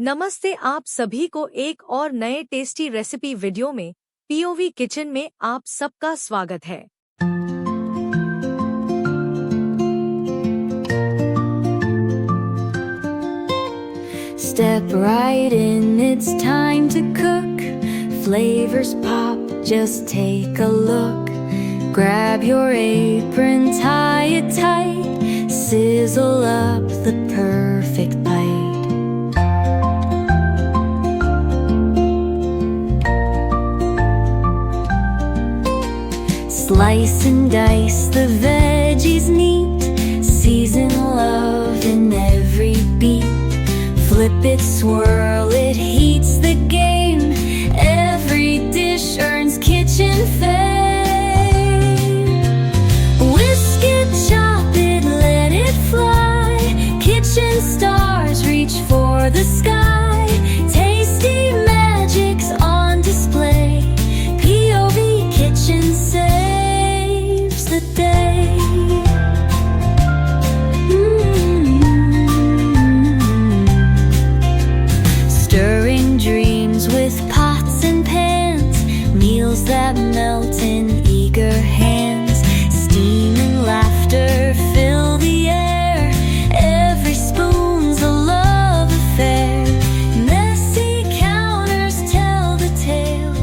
नमस्ते, आप सभी को एक और नए टेस्टी रेसिपी वीडियो में पीओवी किचन में आप सबका स्वागत है। Step right in, it's time to cook. Flavors pop, just take a look. Grab your apron, tie it tight. Sizzle up the perfect bite. Slice and dice the veggies neat. Season love in every beat. Flip it, swirl it, heats the game. Every dish earns kitchen fame. Whisk it, chop it, let it fly. Kitchen stars reach for the sky. Tasty magic's on display. POV Kitchen saves the day. Stirring dreams with pots and pans. Meals that melt in eager hands. Steam and laughter fill the air. Every spoon's a love affair. Messy counters tell the tale.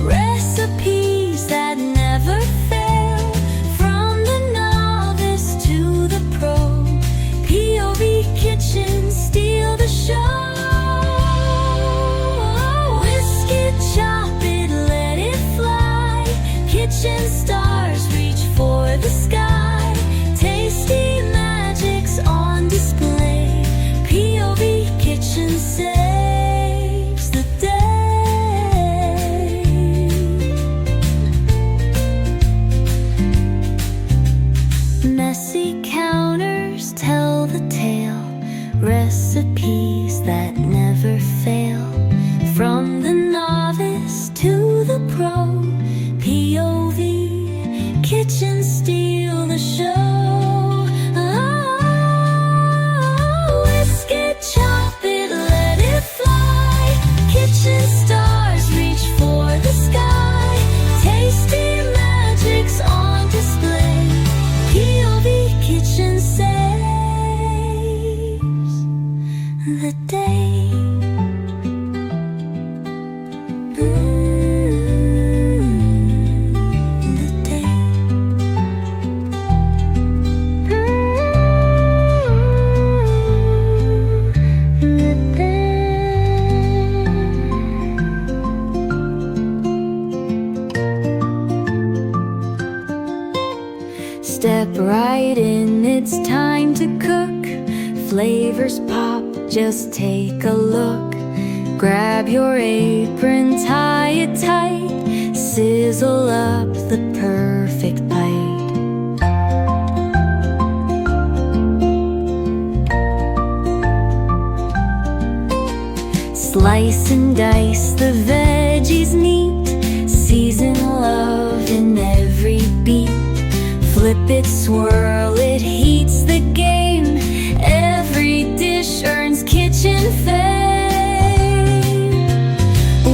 Recipes that never fail. From the novice to the pro. POV Kitchen steal the show. Chop it, let it fly. Kitchen stars reach for the sky. Tasty magic's on display. POV Kitchen saves the day. Messy counters tell the tale. Recipes that never fail. From the novice to the pro, POV Kitchen steal the show. Whisk it, chop it, let it fly. Kitchen stars reach for the sky. Tasty magic's on display. POV Kitchen saves the day. Step right in, it's time to cook. Flavors pop, just take a look. Grab your apron, tie it tight. Sizzle up the perfect bite. Slice and dice the veggies neat. Season love in every beat. Flip it, swirl it, heats the game. Every dish earns kitchen fame.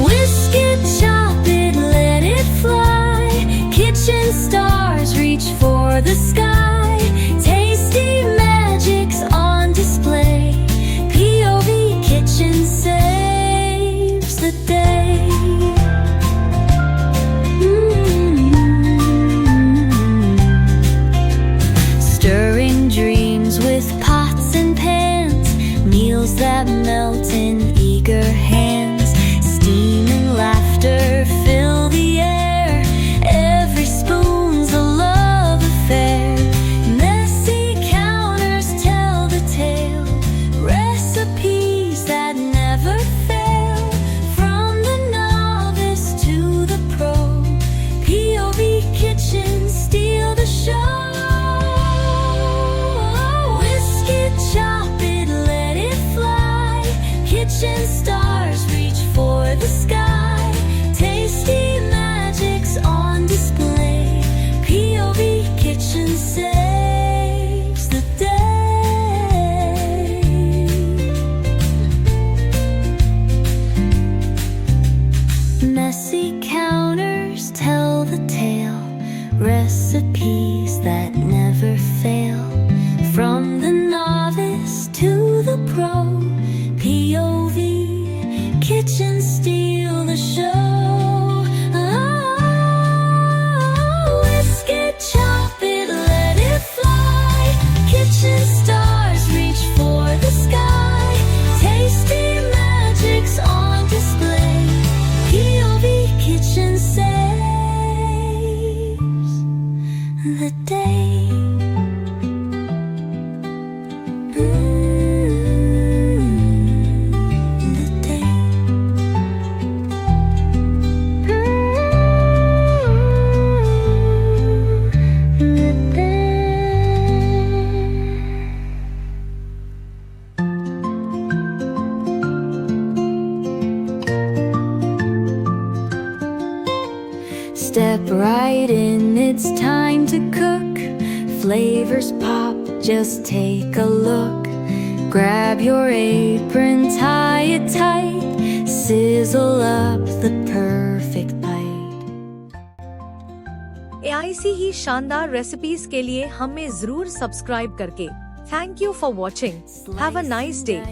Whisk it, chop it, let it fly. Kitchen stars reach for the sky. Tasty magic's on display. POV Kitchen saves the day. Stirring dreams recipes that never fail. From the novice to the pro, POV Kitchen steal the show. Oh, whisk it, chop it, let it fly. Kitchen stars reach for the sky. Tasty magic's on display. POV Kitchen saves the day. Step right in, it's time to cook. Flavors pop, just take a look. Grab your apron, tie it tight. Sizzle up the perfect bite. ऐसी ही शानदार recipes के लिए हमें जरूर subscribe करके। Thank you for watching. Have a nice day.